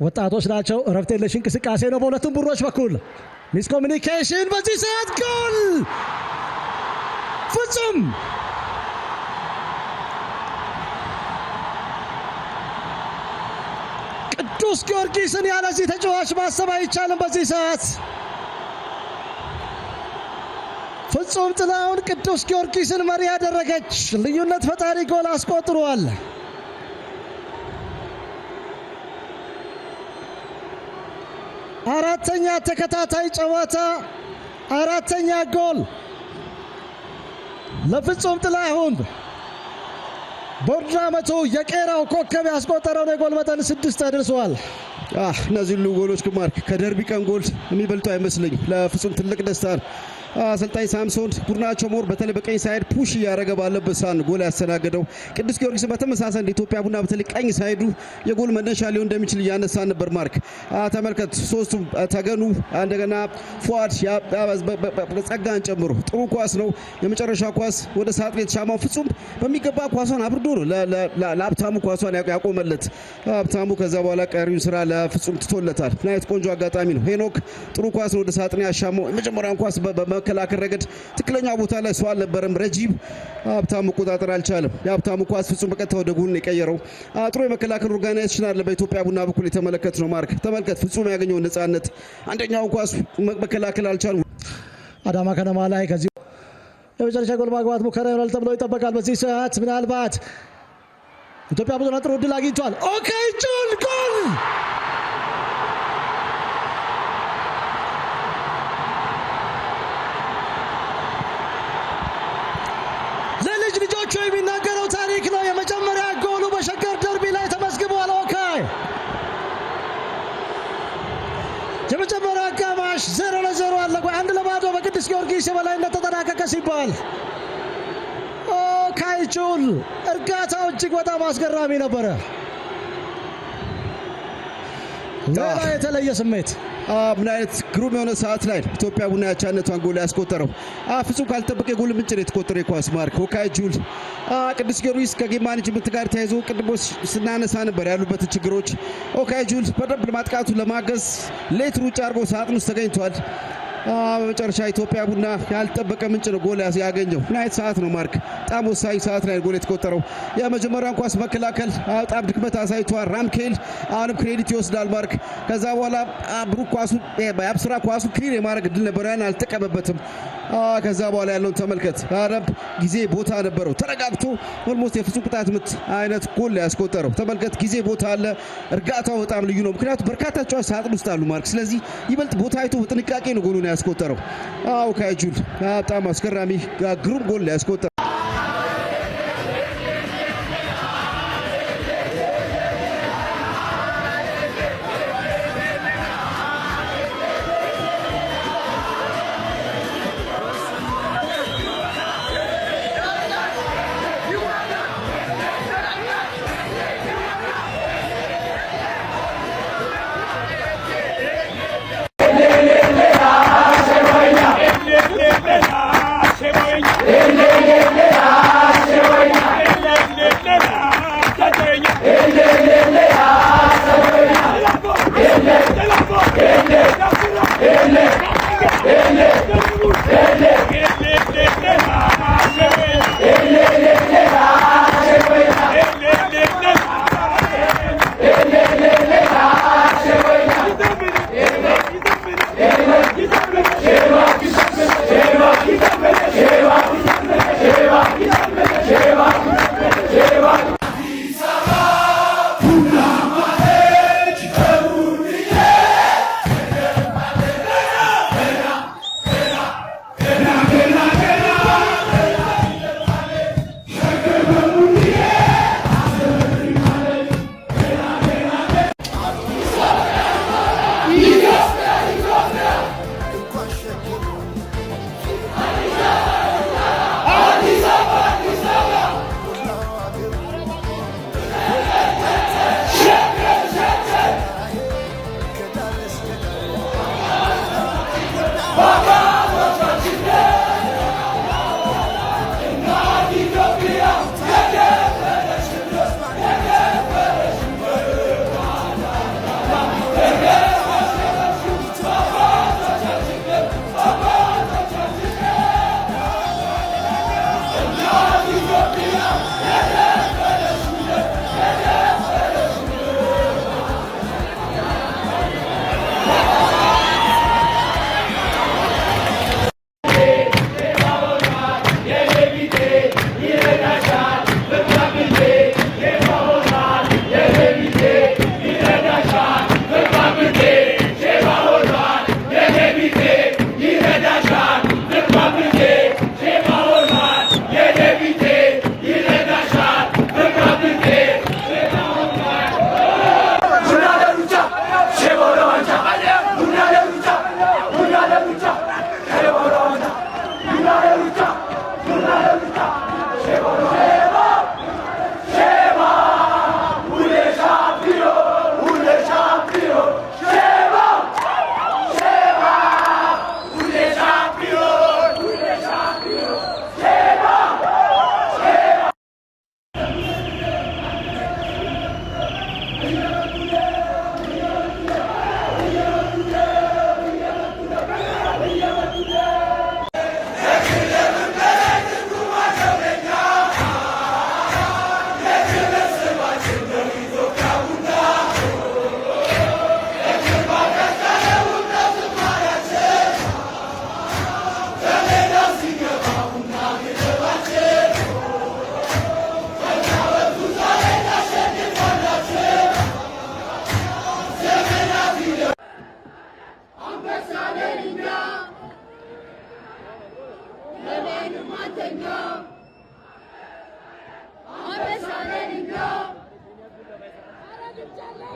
ወጣቶች ናቸው። ረፍት የለሽ እንቅስቃሴ ነው በሁለቱም ቡድኖች በኩል። ሚስ ኮሚኒኬሽን በዚህ ሰዓት ጎል ፍጹም ቅዱስ ጊዮርጊስን ያለዚህ ተጫዋች ማሰብ አይቻልም። በዚህ ሰዓት ፍጹም ጥላሁን ቅዱስ ጊዮርጊስን መሪ ያደረገች ልዩነት ፈጣሪ ጎል አስቆጥሯል። አራተኛ ተከታታይ ጨዋታ አራተኛ ጎል ለፍጹም ጥላሁን። በአመቱ የቄራው ኮከብ ያስቆጠረውን የጎል መጠን 6 አድርሷል። እነዚህ ሁሉ ጎሎች ማርክ ከደርቢ ቀን ጎል የሚበልጡ አይመስለኝም። ለፍጹም ትልቅ ደስታ ነው። አሰልጣኝ ሳምሶን ቡድናቸው ሞር በተለይ በቀኝ ሳይድ ፑሽ ያረገ ባለበት ሳን ጎል ያስተናገደው ቅዱስ ጊዮርጊስ በተመሳሳይ እንደ ኢትዮጵያ ቡና በተለይ ቀኝ ሳይዱ የጎል መነሻ ሊሆን እንደሚችል ያነሳ ነበር። ማርክ ተመልከት፣ ሶስቱም ተገኑ እንደገና ፏድ ጸጋን ጨምሮ ጥሩ ኳስ ነው። የመጨረሻ ኳስ ወደ ሳጥን የተሻማው ፍጹም በሚገባ ኳሷን አብርዶ ነው ለሀብታሙ ኳሷን ያቆመለት። ሀብታሙ ከዛ በኋላ ቀሪውን ስራ ለፍጹም ትቶለታል። ናይት ቆንጆ አጋጣሚ ነው። ሄኖክ ጥሩ ኳስ ነው ወደ ሳጥን ያሻማው። የመጀመሪያውን ኳስ መከላከል ረገድ ትክክለኛ ቦታ ላይ ሰው አልነበረም። ረጂብ ሀብታሙ መቆጣጠር አልቻለም። የሀብታሙ ኳስ ፍጹም በቀጥታ ወደ ጎል የቀየረው። ጥሩ የመከላከል ኦርጋናይዜሽን አለ በኢትዮጵያ ቡና በኩል የተመለከት ነው። ማርክ ተመልከት፣ ፍጹም ያገኘው ነፃነት አንደኛውን ኳስ መከላከል አልቻለም። አዳማ ከነማ ላይ ከዚህ የመጨረሻ ጎል ማግባት ሙከራ ይሆናል ተብሎ ይጠበቃል። በዚህ ሰዓት ምናልባት ኢትዮጵያ ቡና ጥሩ እድል አግኝቷል። ኦኬ ጁል ጎል ልጆቹ የሚናገረው ታሪክ ነው። የመጀመሪያ ጎሉ በሸገር ደርቢ ላይ ተመዝግቧል። ኦኬ የመጀመሪያ አጋማሽ 0-0 አለቀ። 1-0 በቅዱስ ጊዮርጊስ የበላይነት ተጠናቀቀ ሲባል ኦኬ ጁል እርጋታው እጅግ በጣም አስገራሚ ነበረ። ሌላ የተለየ ስሜት ምን አይነት ግሩም የሆነ ሰዓት ላይ ኢትዮጵያ ቡና ያቻነቷን ጎል ያስቆጠረው። ፍጹም ካልተጠበቀ ጎል ምንጭ ነው የተቆጠረው ኳስ። ማርክ ኦካይ ጁል ቅዱስ ጊዮርጊስ ከጌም ማኔጅመንት ጋር ተያይዞ ቅድሞች ስናነሳ ነበር ያሉበት ችግሮች። ኦካይ ጁል በደንብ ማጥቃቱን ለማገዝ ሌት ሩጫ አድርጎ ሳጥን ውስጥ ተገኝቷል። በመጨረሻ ኢትዮጵያ ቡና ያልጠበቀ ምንጭ ነው ጎል ያገኘው። ምን አይነት ሰዓት ነው ማርክ? በጣም ወሳኝ ሰዓት ላይ ጎል የተቆጠረው። የመጀመሪያውን ኳስ መከላከል በጣም ድክመት አሳይቷል። ራምኬል አሁንም ክሬዲት ይወስዳል ማርክ። ከዛ በኋላ ብሩክ ኳሱ በአብስራ ኳሱ ክሊር የማድረግ እድል ነበር፣ ያን አልተቀበበትም። ከዛ በኋላ ያለውን ተመልከት። አረብ ጊዜ ቦታ ነበረው፣ ተረጋግቶ ኦልሞስት የፍጹም ቅጣት ምት አይነት ጎል ያስቆጠረው። ተመልከት፣ ጊዜ ቦታ አለ። እርጋታው በጣም ልዩ ነው፣ ምክንያቱም በርካታ ተጫዋቾች ሳጥን ውስጥ አሉ ማርክ። ስለዚህ ይበልጥ ቦታ አይቶ በጥንቃቄ ነው ጎሉን ያስቆጠረው። ካይጁል በጣም አስገራሚ ግሩም ጎል ያስቆጠረው። Ele Jalla,